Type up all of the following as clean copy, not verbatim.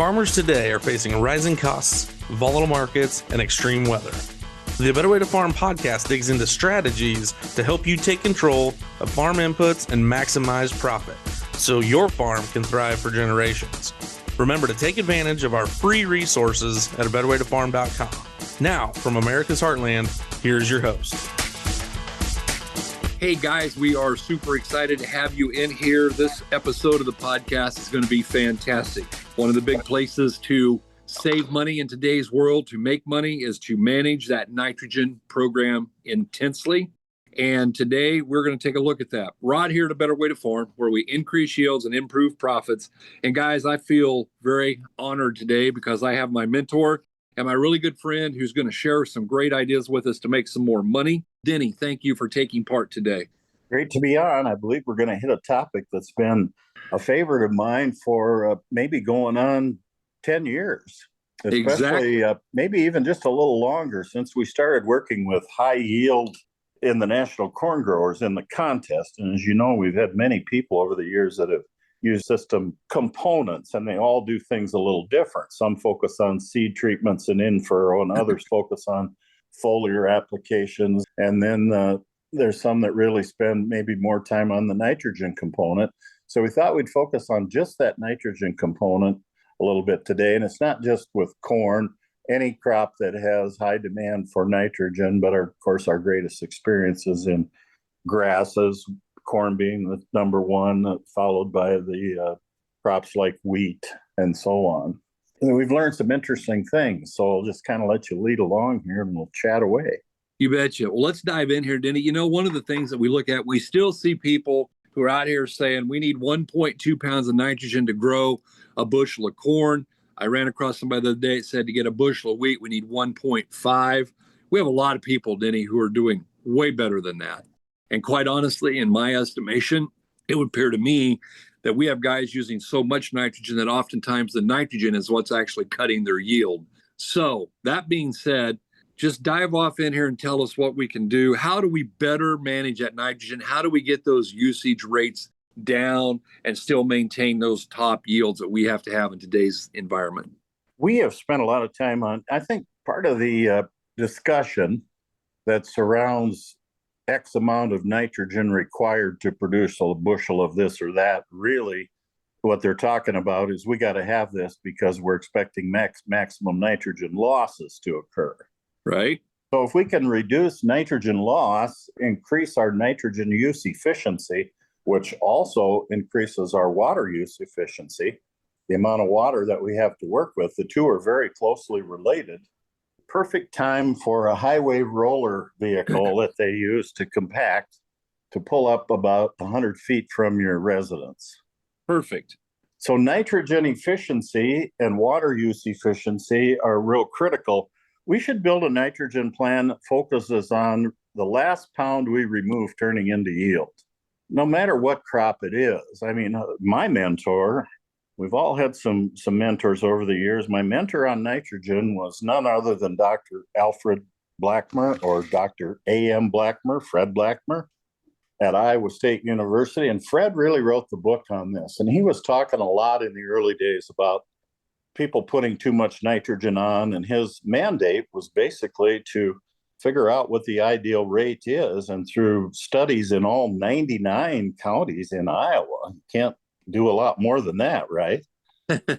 Farmers today are facing rising costs, volatile markets, and extreme weather. The Better Way to Farm podcast digs into strategies to help you take control of farm inputs and maximize profit so your farm can thrive for generations. Remember to take advantage of our free resources at abetterwaytofarm.com. Now, from America's Heartland, here's your host. Hey guys, we are super excited to have you in here. This episode of the podcast is going to be fantastic. One of the big places to save money in today's world, to make money, is to manage that nitrogen program intensely. And today we're going to take a look at that. Rod here at A Better Way to Farm, where we increase yields and improve profits. And guys, I feel very honored today because I have my mentor and my really good friend who's going to share some great ideas with us to make some more money. Denny, thank you for taking part today. Great to be on. I believe we're going to hit a topic that's been a favorite of mine for maybe going on 10 years, especially maybe even just a little longer since we started working with high yield in the national corn growers in the contest. And as you know, we've had many people over the years that have used system components, and they all do things a little different. Some focus on seed treatments and in-furrow, and others focus on foliar applications. And then there's some that really spend maybe more time on the nitrogen component. So we thought we'd focus on just that nitrogen component a little bit today. And it's not just with corn, any crop that has high demand for nitrogen, but of course our greatest experiences in grasses, corn being the number one, followed by the crops like wheat and so on. And we've learned some interesting things. So I'll just kind of let you lead along here and we'll chat away. You betcha. Well, let's dive in here, Denny. You know, one of the things that we look at, we still see people who are out here saying we need 1.2 pounds of nitrogen to grow a bushel of corn. I ran across somebody the other day that said to get a bushel of wheat, we need 1.5. We have a lot of people, Denny, who are doing way better than that. And quite honestly, in my estimation, it would appear to me that we have guys using so much nitrogen that oftentimes the nitrogen is what's actually cutting their yield. So that being said, just dive off in here and tell us what we can do. How do we better manage that nitrogen? How do we get those usage rates down and still maintain those top yields that we have to have in today's environment? We have spent a lot of time on, I think part of the discussion that surrounds X amount of nitrogen required to produce a bushel of this or that, really what they're talking about is we got to have this because we're expecting maximum nitrogen losses to occur. Right. So if we can reduce nitrogen loss, increase our nitrogen use efficiency, which also increases our water use efficiency, the amount of water that we have to work with, the two are very closely related. Perfect time for a highway roller vehicle that they use to compact to pull up about 100 feet from your residence. Perfect. So nitrogen efficiency and water use efficiency are real critical. We should build a nitrogen plan that focuses on the last pound we remove turning into yield, no matter what crop it is. I mean, my mentor, we've all had some mentors over the years. My mentor on nitrogen was none other than Dr. Alfred Blackmer, or Dr. A.M. Blackmer, Fred Blackmer, at Iowa State University. And Fred really wrote the book on this. And he was talking a lot in the early days about people putting too much nitrogen on. And his mandate was basically to figure out what the ideal rate is. And through studies in all 99 counties in Iowa, you can't do a lot more than that, right?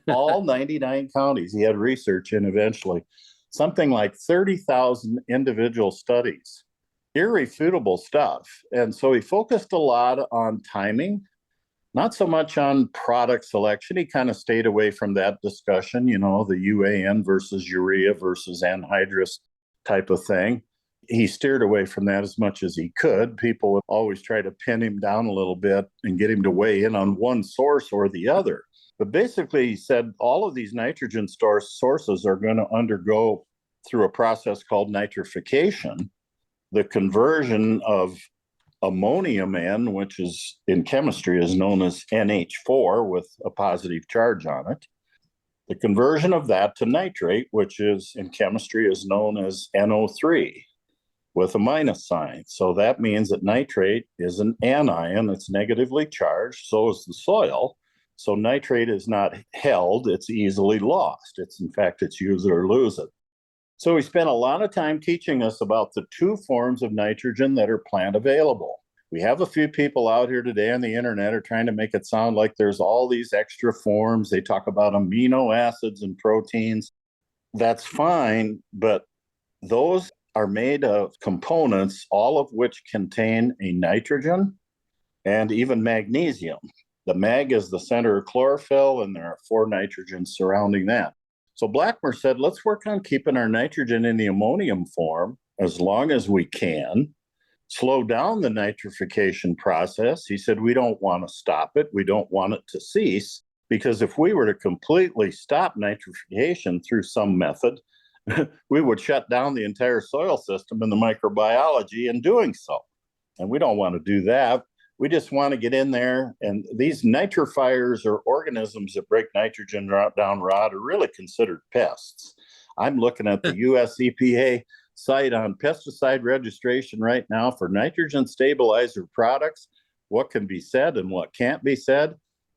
All 99 counties he had research in eventually. Something like 30,000 individual studies. Irrefutable stuff. And so he focused a lot on timing, not so much on product selection. He kind of stayed away from that discussion, you know, the UAN versus urea versus anhydrous type of thing. He steered away from that as much as he could. People would always try to pin him down a little bit and get him to weigh in on one source or the other. But basically, he said all of these nitrogen sources are going to undergo through a process called nitrification, the conversion of ammonium N, which is in chemistry is known as NH4 with a positive charge on it. The conversion of that to nitrate, which is in chemistry is known as NO3 with a minus sign. So that means that nitrate is an anion. It's negatively charged. So is the soil. So nitrate is not held, it's easily lost. In fact, it's use it or lose it. So he spent a lot of time teaching us about the two forms of nitrogen that are plant available. We have a few people out here today on the internet are trying to make it sound like there's all these extra forms. They talk about amino acids and proteins. That's fine, but those are made of components, all of which contain a nitrogen and even magnesium. The mag is the center of chlorophyll, and there are 4 nitrogens surrounding that. So Blackmer said, let's work on keeping our nitrogen in the ammonium form as long as we can, slow down the nitrification process. He said, we don't want to stop it. We don't want it to cease, because if we were to completely stop nitrification through some method, we would shut down the entire soil system and the microbiology in doing so. And we don't want to do that. We just want to get in there. And these nitrifiers, or organisms that break nitrogen down rod, are really considered pests. I'm looking at the US EPA site on pesticide registration right now for nitrogen stabilizer products, what can be said and what can't be said.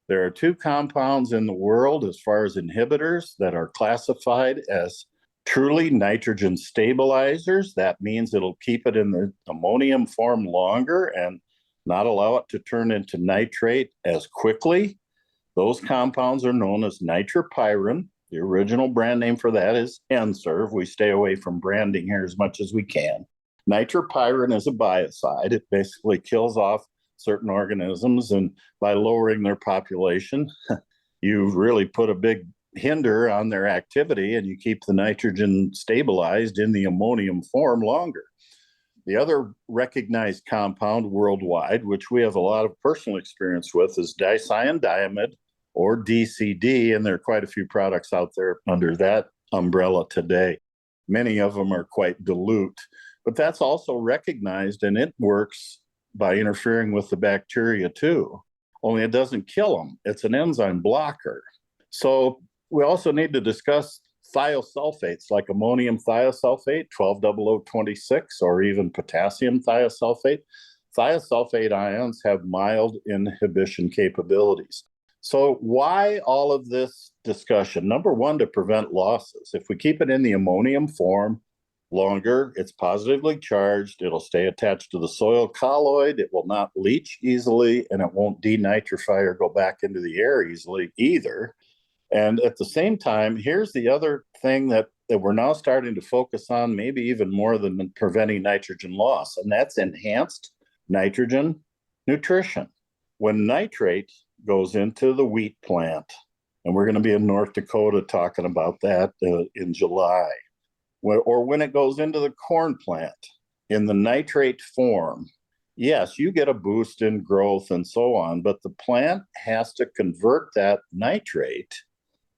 There are 2 compounds in the world as far as inhibitors that are classified as truly nitrogen stabilizers. That means it'll keep it in the ammonium form longer and not allow it to turn into nitrate as quickly. Those compounds are known as nitropyrin. The original brand name for that is N-Serve. We stay away from branding here as much as we can. Nitropyrin is a biocide. It basically kills off certain organisms, and by lowering their population, you really put a big hinder on their activity, and you keep the nitrogen stabilized in the ammonium form longer. The other recognized compound worldwide, which we have a lot of personal experience with, is dicyandiamide, or DCD, and there are quite a few products out there under that umbrella today. Many of them are quite dilute, but that's also recognized, and it works by interfering with the bacteria too, only it doesn't kill them. It's an enzyme blocker. So we also need to discuss thiosulfates like ammonium thiosulfate, 120026, or even potassium thiosulfate. Thiosulfate ions have mild inhibition capabilities. So why all of this discussion? Number one, to prevent losses. If we keep it in the ammonium form longer, it's positively charged, it'll stay attached to the soil colloid, it will not leach easily, and it won't denitrify or go back into the air easily either. And at the same time, here's the other thing that we're now starting to focus on, maybe even more than preventing nitrogen loss, and that's enhanced nitrogen nutrition. When nitrate goes into the wheat plant, and we're going to be in North Dakota talking about that in July, or when it goes into the corn plant in the nitrate form, yes, you get a boost in growth and so on, but the plant has to convert that nitrate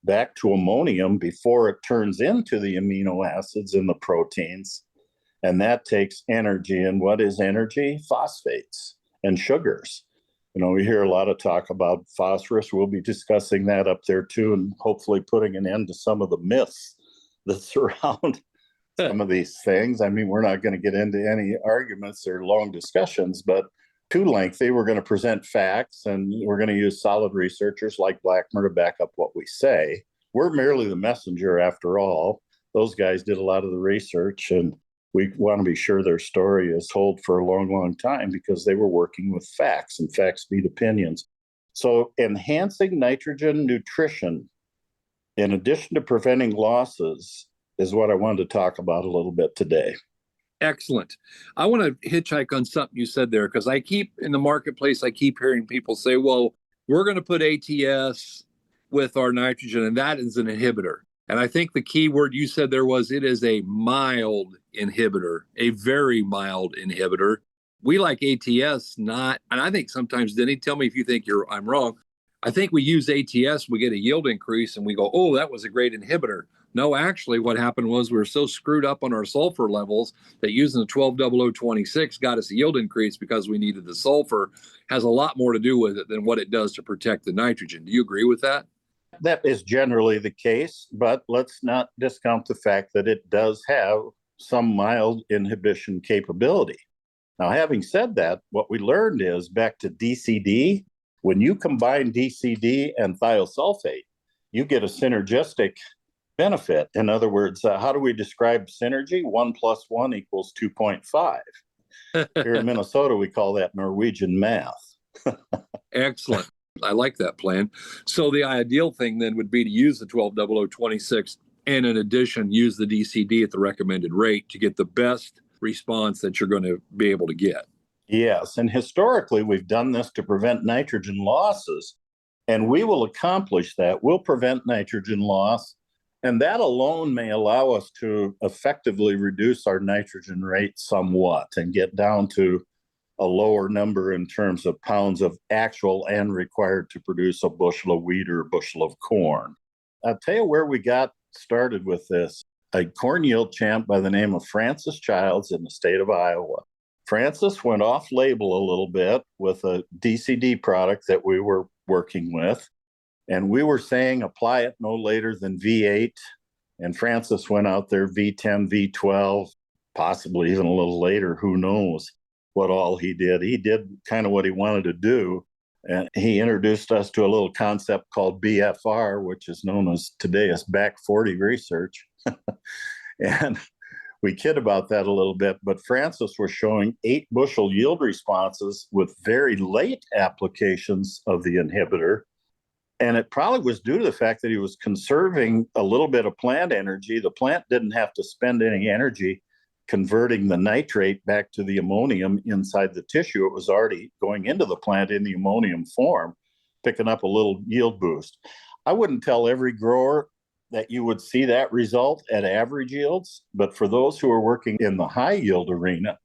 back to ammonium before it turns into the amino acids and the proteins. And that takes energy. And what is energy? Phosphates and sugars. You know, we hear a lot of talk about phosphorus. We'll be discussing that up there too, and hopefully putting an end to some of the myths that surround some of these things. I mean, we're not going to get into any arguments or long discussions, but too lengthy. We're going to present facts, and we're going to use solid researchers like Blackmer to back up what we say. We're merely the messenger after all. Those guys did a lot of the research, and we want to be sure their story is told for a long, long time, because they were working with facts, and facts beat opinions. So enhancing nitrogen nutrition, in addition to preventing losses, is what I wanted to talk about a little bit today. Excellent. I want to hitchhike on something you said there, because I keep in the marketplace, I keep hearing people say, well, we're going to put ATS with our nitrogen, and that is an inhibitor. And I think the key word you said there was, it is a mild inhibitor, a very mild inhibitor. We like ATS not, and I think sometimes, Denny, tell me if you think I'm wrong. I think we use ATS, we get a yield increase, and we go, oh, that was a great inhibitor. No, actually, what happened was we were so screwed up on our sulfur levels that using the 120026 got us a yield increase because we needed the sulfur. Has a lot more to do with it than what it does to protect the nitrogen. Do you agree with that? That is generally the case, but let's not discount the fact that it does have some mild inhibition capability. Now, having said that, what we learned is back to DCD, When you combine DCD and thiosulfate, you get a synergistic benefit. In other words, how do we describe synergy? 1 + 1 = 2.5. Here in Minnesota, we call that Norwegian math. Excellent. I like that plan. So the ideal thing then would be to use the 120026 and in addition, use the DCD at the recommended rate to get the best response that you're going to be able to get. Yes, and historically, we've done this to prevent nitrogen losses, and we will accomplish that. We'll prevent nitrogen loss, and that alone may allow us to effectively reduce our nitrogen rate somewhat and get down to a lower number in terms of pounds of actual and required to produce a bushel of wheat or a bushel of corn. I'll tell you where we got started with this. A corn yield champ by the name of Francis Childs in the state of Iowa. Francis went off label a little bit with a DCD product that we were working with. And we were saying apply it no later than V8. And Francis went out there V10, V12, possibly even a little later. Who knows what all he did. He did kind of what he wanted to do. And he introduced us to a little concept called BFR, which is known as today as back 40 research. And we kid about that a little bit, but Francis was showing 8 bushel yield responses with very late applications of the inhibitor. And it probably was due to the fact that he was conserving a little bit of plant energy. The plant didn't have to spend any energy converting the nitrate back to the ammonium inside the tissue. It was already going into the plant in the ammonium form, picking up a little yield boost. I wouldn't tell every grower that you would see that result at average yields, but for those who are working in the high yield arena,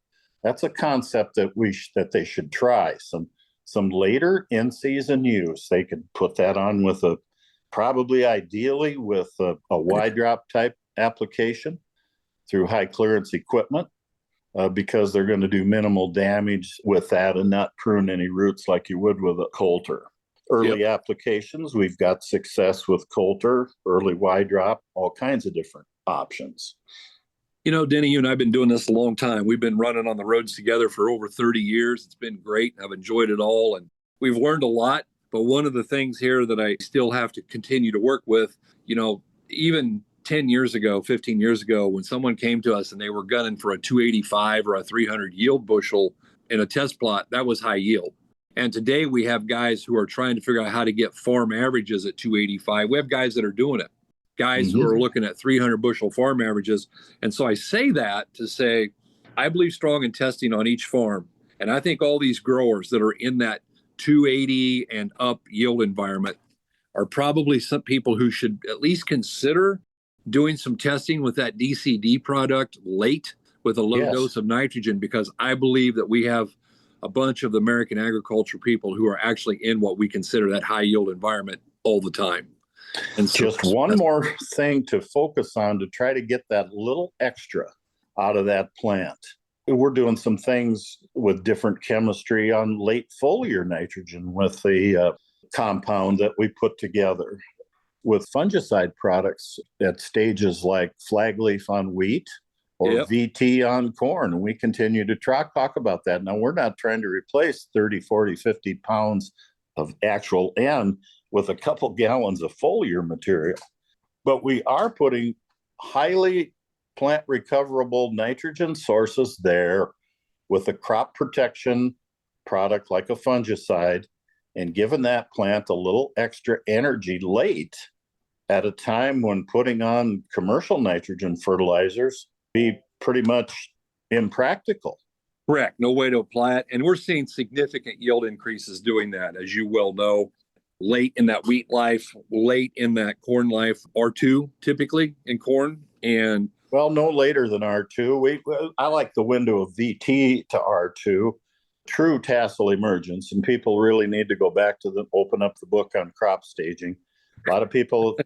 that's a concept that they should try. Some later in-season use. They could put that on with probably ideally with a wide drop type application through high clearance equipment because they're going to do minimal damage with that and not prune any roots like you would with a coulter. Early applications, we've got success with coulter, early wide drop, all kinds of different options. You know, Denny, you and I have been doing this a long time. We've been running on the roads together for over 30 years. It's been great. I've enjoyed it all, and we've learned a lot. But one of the things here that I still have to continue to work with, you know, even 10 years ago, 15 years ago, when someone came to us and they were gunning for a 285 or a 300 yield bushel in a test plot, that was high yield. And today we have guys who are trying to figure out how to get farm averages at 285. We have guys that are doing it, guys who are looking at 300 bushel farm averages. And so I say that to say, I believe strong in testing on each farm. And I think all these growers that are in that 280 and up yield environment are probably some people who should at least consider doing some testing with that DCD product late with a low dose of nitrogen, because I believe that we have a bunch of the American agriculture people who are actually in what we consider that high yield environment all the time. And so, just one more thing to focus on to try to get that little extra out of that plant. We're doing some things with different chemistry on late foliar nitrogen with the compound that we put together with fungicide products at stages like flag leaf on wheat or VT on corn. And we continue to talk about that. Now, we're not trying to replace 30, 40, 50 pounds of actual N with a couple gallons of foliar material, but we are putting highly plant recoverable nitrogen sources there with a crop protection product like a fungicide and giving that plant a little extra energy late at a time when putting on commercial nitrogen fertilizers be pretty much impractical. Correct. No way to apply it. And we're seeing significant yield increases doing that, as you well know, late in that wheat life, late in that corn life, R2 typically in corn. And well, no later than R2. I like the window of VT to R2, true tassel emergence. And people really need to go back to open up the book on crop staging. A lot of people,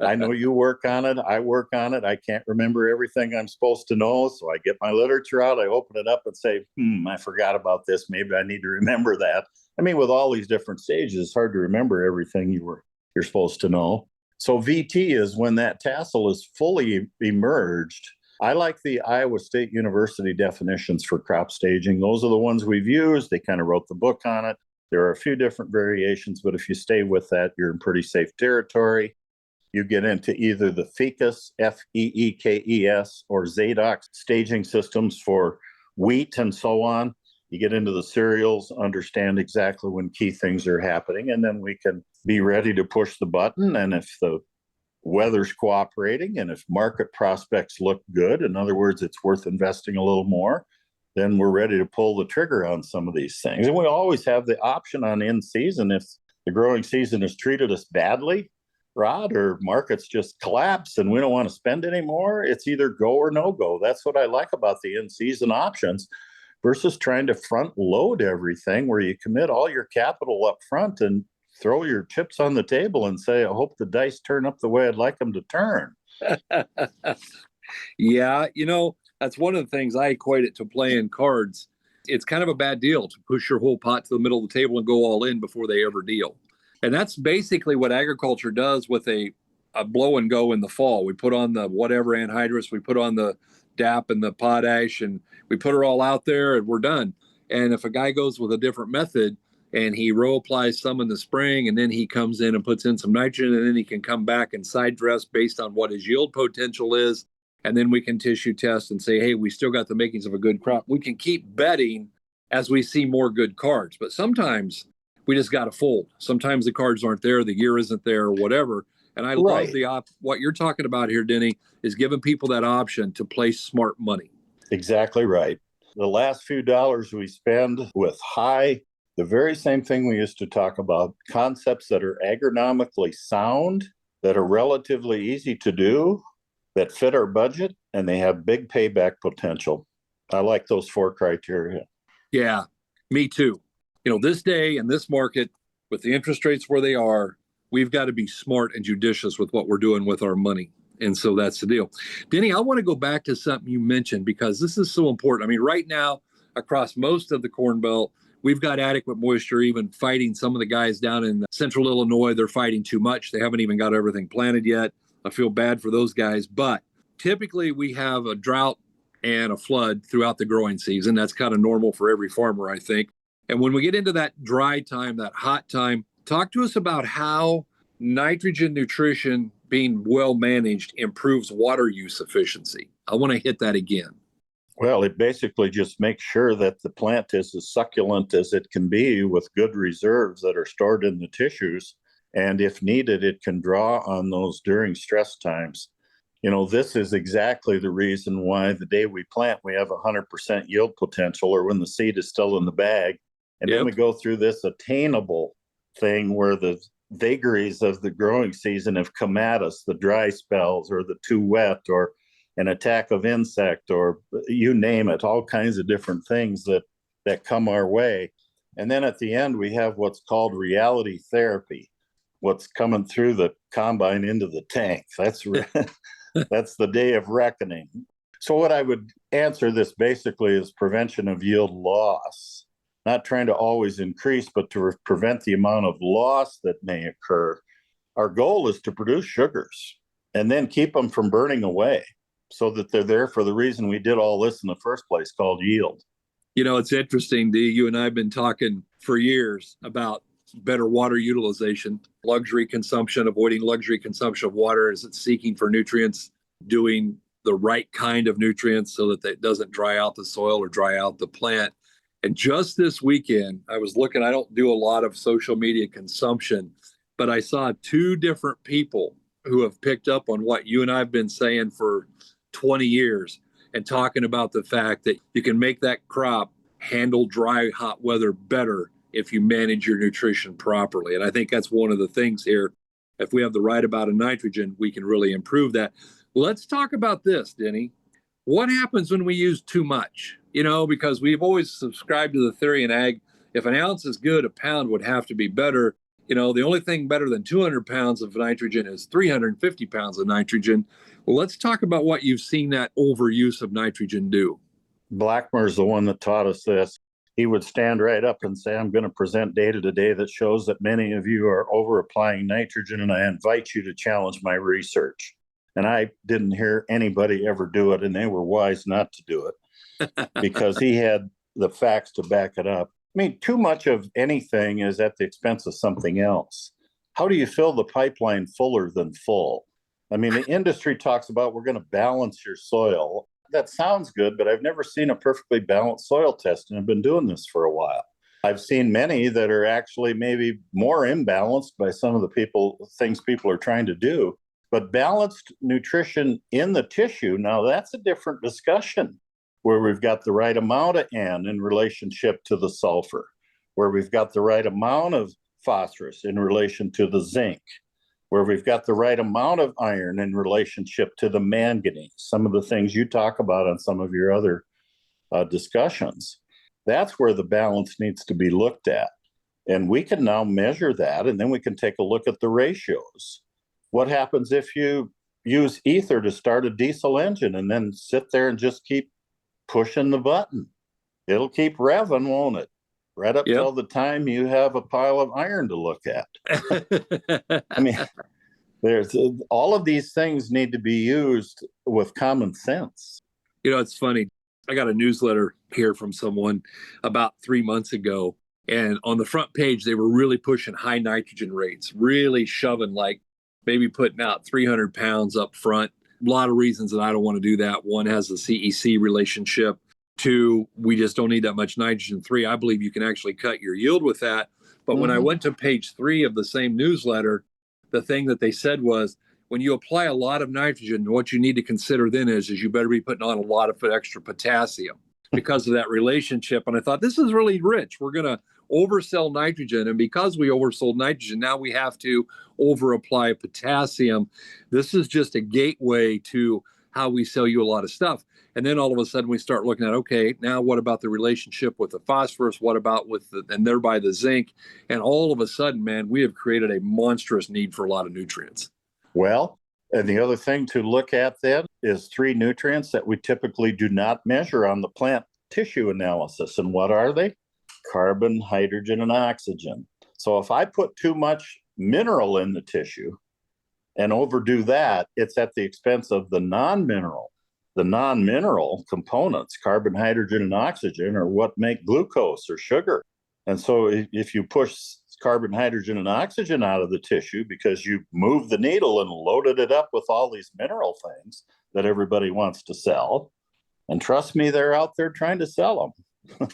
I know you work on it. I work on it. I can't remember everything I'm supposed to know. So I get my literature out. I open it up and say, I forgot about this. Maybe I need to remember that. I mean, with all these different stages, it's hard to remember everything you're supposed to know. So VT is when that tassel is fully emerged. I like the Iowa State University definitions for crop staging. Those are the ones we've used. They kind of wrote the book on it. There are a few different variations, but if you stay with that, you're in pretty safe territory. You get into either the FEEKS, FEEKES, or ZADOX staging systems for wheat and so on. You get into the cereals, understand exactly when key things are happening, and then we can be ready to push the button. And if the weather's cooperating and if market prospects look good, in other words, it's worth investing a little more, then we're ready to pull the trigger on some of these things. And we always have the option on in season if the growing season has treated us badly, Rod, or markets just collapse and we don't want to spend anymore. It's either go or no go. That's what I like about the in-season options versus trying to front load everything where you commit all your capital up front and throw your chips on the table and say, I hope the dice turn up the way I'd like them to turn. Yeah, that's one of the things I equate it to playing cards. It's kind of a bad deal to push your whole pot to the middle of the table and go all in before they ever deal. And that's basically what agriculture does with a blow and go in the fall. We put on the whatever anhydrous, we put on the DAP and the potash, and we put it all out there and we're done. And if a guy goes with a different method and he row applies some in the spring and then he comes in and puts in some nitrogen and then he can come back and side dress based on what his yield potential is. And then we can tissue test and say, hey, we still got the makings of a good crop. We can keep betting as we see more good cards. But sometimes we just got to fold. Sometimes the cards aren't there, the year isn't there, or whatever. And I love what you're talking about here, Denny, is giving people that option to play smart money. Exactly right. The last few dollars we spend with the very same thing we used to talk about, concepts that are agronomically sound, that are relatively easy to do, that fit our budget, and they have big payback potential. I like those 4 criteria. Yeah, me too. This day and this market, with the interest rates where they are, we've got to be smart and judicious with what we're doing with our money. And so that's the deal. Denny, I want to go back to something you mentioned because this is so important. I mean, right now, across most of the Corn Belt, we've got adequate moisture, even fighting some of the guys down in central Illinois. They're fighting too much. They haven't even got everything planted yet. I feel bad for those guys. But typically we have a drought and a flood throughout the growing season. That's kind of normal for every farmer, I think. And when we get into that dry time, that hot time, talk to us about how nitrogen nutrition being well managed improves water use efficiency. I want to hit that again. Well, it basically just makes sure that the plant is as succulent as it can be with good reserves that are stored in the tissues. And if needed, it can draw on those during stress times. This is exactly the reason why the day we plant, we have 100% yield potential, or when the seed is still in the bag. And then we go through this attainable thing where the vagaries of the growing season have come at us, the dry spells or the too wet or an attack of insect or you name it, all kinds of different things that come our way. And then at the end, we have what's called reality therapy, what's coming through the combine into the tank. That's the day of reckoning. So what I would answer this basically is prevention of yield loss. Not trying to always increase, but to prevent the amount of loss that may occur. Our goal is to produce sugars and then keep them from burning away so that they're there for the reason we did all this in the first place, called yield. It's interesting, Dee. You and I have been talking for years about better water utilization, luxury consumption, avoiding luxury consumption of water as it's seeking for nutrients, doing the right kind of nutrients so that it doesn't dry out the soil or dry out the plant. And just this weekend, I was looking, I don't do a lot of social media consumption, but I saw 2 different people who have picked up on what you and I have been saying for 20 years and talking about the fact that you can make that crop handle dry, hot weather better if you manage your nutrition properly. And I think that's one of the things here. If we have the right amount of nitrogen, we can really improve that. Let's talk about this, Denny. What happens when we use too much? Because we've always subscribed to the theory in ag, if an ounce is good, a pound would have to be better. The only thing better than 200 pounds of nitrogen is 350 pounds of nitrogen. Well, let's talk about what you've seen that overuse of nitrogen do. Blackmer's the one that taught us this. He would stand right up and say, I'm going to present data today that shows that many of you are over applying nitrogen, and I invite you to challenge my research. And I didn't hear anybody ever do it, and they were wise not to do it because he had the facts to back it up. I mean, too much of anything is at the expense of something else. How do you fill the pipeline fuller than full? I mean, the industry talks about we're going to balance your soil. That sounds good, but I've never seen a perfectly balanced soil test, and I've been doing this for a while. I've seen many that are actually maybe more imbalanced by some of the things people are trying to do. But balanced nutrition in the tissue, now that's a different discussion, where we've got the right amount of N in relationship to the sulfur, where we've got the right amount of phosphorus in relation to the zinc, where we've got the right amount of iron in relationship to the manganese, some of the things you talk about on some of your other discussions. That's where the balance needs to be looked at. And we can now measure that, and then we can take a look at the ratios. What happens if you use ether to start a diesel engine and then sit there and just keep pushing the button? It'll keep revving, won't it? Right up till the time you have a pile of iron to look at. I mean, there's all of these things need to be used with common sense. It's funny. I got a newsletter here from someone about 3 months ago, and on the front page, they were really pushing high nitrogen rates, really shoving, like maybe putting out 300 pounds up front. A lot of reasons that I don't want to do that. One has the CEC relationship. Two, we just don't need that much nitrogen. Three, I believe you can actually cut your yield with that. But when I went to page 3 of the same newsletter, the thing that they said was, when you apply a lot of nitrogen, what you need to consider then is you better be putting on a lot of extra potassium because of that relationship. And I thought, this is really rich. We're going to oversell nitrogen. And because we oversold nitrogen, now we have to overapply potassium. This is just a gateway to how we sell you a lot of stuff. And then all of a sudden we start looking at, okay, now what about the relationship with the phosphorus? What about and thereby the zinc? And all of a sudden, man, we have created a monstrous need for a lot of nutrients. Well, and the other thing to look at then is 3 nutrients that we typically do not measure on the plant tissue analysis. And what are they? Carbon, hydrogen, and oxygen. So if I put too much mineral in the tissue and overdo that, it's at the expense of the non-mineral. The non-mineral components, carbon, hydrogen, and oxygen, are what make glucose or sugar. And so if you push carbon, hydrogen, and oxygen out of the tissue because you moved the needle and loaded it up with all these mineral things that everybody wants to sell, and trust me, they're out there trying to sell them.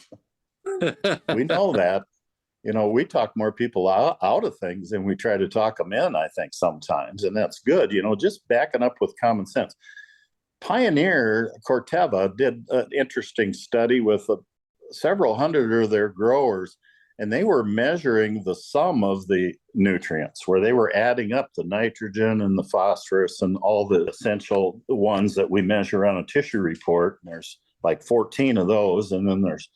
We know that. We talk more people out of things than we try to talk them in, I think, sometimes. And that's good, just backing up with common sense. Pioneer Corteva did an interesting study with several hundred of their growers, and they were measuring the sum of the nutrients, where they were adding up the nitrogen and the phosphorus and all the essential ones that we measure on a tissue report. And there's like 14 of those, and then there's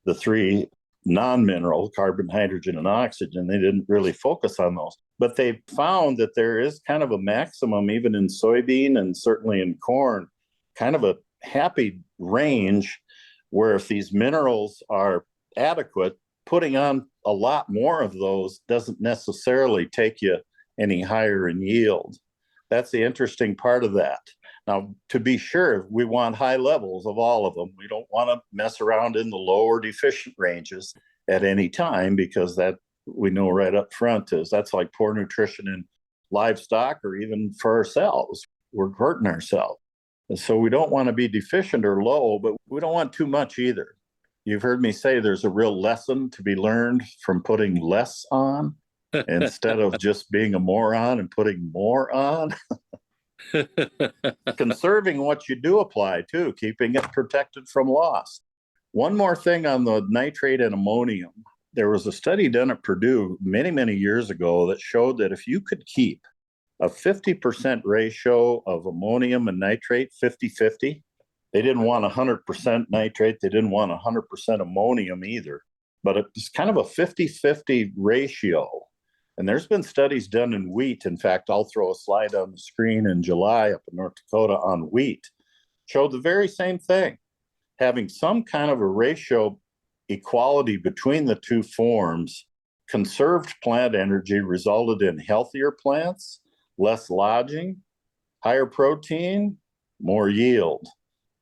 the 3 non-mineral, carbon, hydrogen, and oxygen. They didn't really focus on those. But they found that there is kind of a maximum, even in soybean and certainly in corn, kind of a happy range where if these minerals are adequate, putting on a lot more of those doesn't necessarily take you any higher in yield. That's the interesting part of that. Now, to be sure, we want high levels of all of them. We don't want to mess around in the low or deficient ranges at any time, because that we know right up front that's like poor nutrition in livestock or even for ourselves. We're hurting ourselves. And so we don't want to be deficient or low, but we don't want too much either. You've heard me say there's a real lesson to be learned from putting less on instead of just being a moron and putting more on. Conserving what you do apply too, keeping it protected from loss. One more thing on the nitrate and ammonium. There was a study done at Purdue many, many years ago that showed that if you could keep a 50% ratio of ammonium and nitrate, 50-50, they didn't want 100% nitrate, they didn't want 100% ammonium either, but it's kind of a 50-50 ratio. And there's been studies done in wheat. In fact, I'll throw a slide on the screen in July up in North Dakota on wheat. Showed the very same thing. Having some kind of a ratio equality between the two forms, conserved plant energy resulted in healthier plants, less lodging, higher protein, more yield.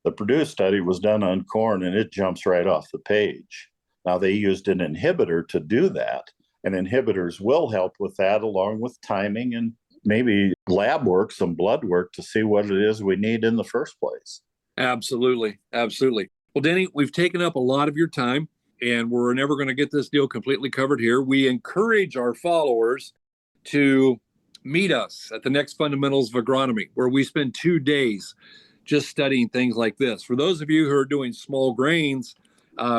The Purdue study was done on corn, and it jumps right off the page. Now, they used an inhibitor to do that, and inhibitors will help with that, along with timing and maybe lab work, some blood work to see what it is we need in the first place. Absolutely. Absolutely. Well, Denny, we've taken up a lot of your time, and we're never going to get this deal completely covered here. We encourage our followers to meet us at the next Fundamentals of Agronomy, where we spend 2 days just studying things like this. For those of you who are doing small grains,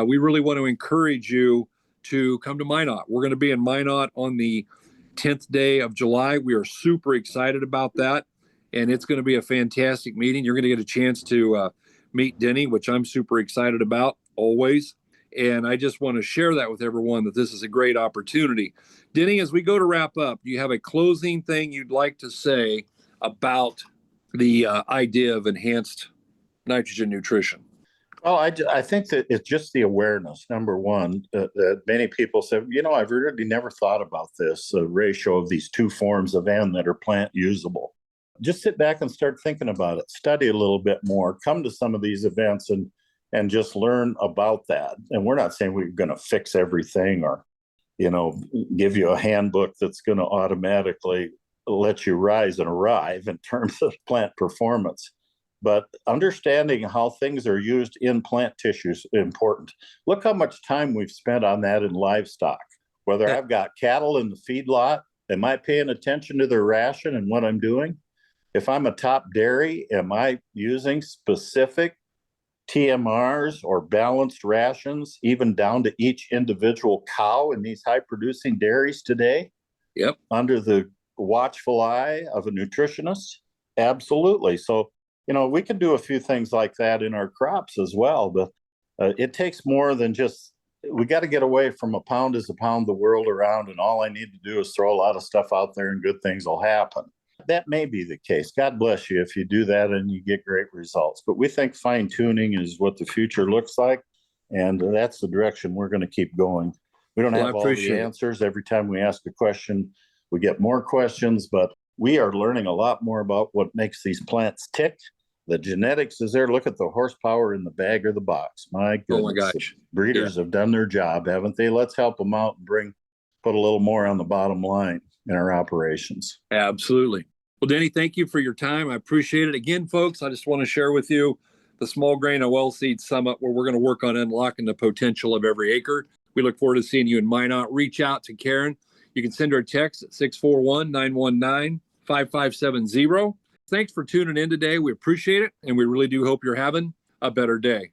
we really want to encourage you to come to Minot. We're going to be in Minot on the 10th day of July. We are super excited about that, and it's going to be a fantastic meeting. You're going to get a chance to meet Denny, which I'm super excited about always. And I just want to share that with everyone, that this is a great opportunity. Denny, as we go to wrap up, do you have a closing thing you'd like to say about the idea of enhanced nitrogen nutrition? Well, I think that it's just the awareness, number one, that many people say, I've really never thought about this ratio of these two forms of N that are plant usable. Just sit back and start thinking about it, study a little bit more, come to some of these events and just learn about that. And we're not saying we're going to fix everything or, give you a handbook that's going to automatically let you rise and arrive in terms of plant performance. But understanding how things are used in plant tissue is important. Look how much time we've spent on that in livestock. Whether I've got cattle in the feedlot, am I paying attention to their ration and what I'm doing? If I'm a top dairy, am I using specific TMRs or balanced rations, even down to each individual cow in these high-producing dairies today? Yep. Under the watchful eye of a nutritionist? Absolutely. So, we can do a few things like that in our crops as well, but it takes more than just, we got to get away from a pound is a pound the world around, and all I need to do is throw a lot of stuff out there and good things will happen. That may be the case. God bless you if you do that and you get great results. But we think fine tuning is what the future looks like, and that's the direction we're going to keep going. We don't have all the answers. Every time we ask a question, we get more questions, but we are learning a lot more about what makes these plants tick. The genetics is there. Look at the horsepower in the bag or the box. My goodness. Oh my gosh. The breeders have done their job, haven't they? Let's help them out and put a little more on the bottom line in our operations. Absolutely. Well, Denny, thank you for your time. I appreciate it. Again, folks, I just want to share with you the Small Grain Oilseed Summit, where we're going to work on unlocking the potential of every acre. We look forward to seeing you in Minot. Reach out to Karen. You can send her a text at 641-919-5570. Thanks for tuning in today. We appreciate it, and we really do hope you're having a better day.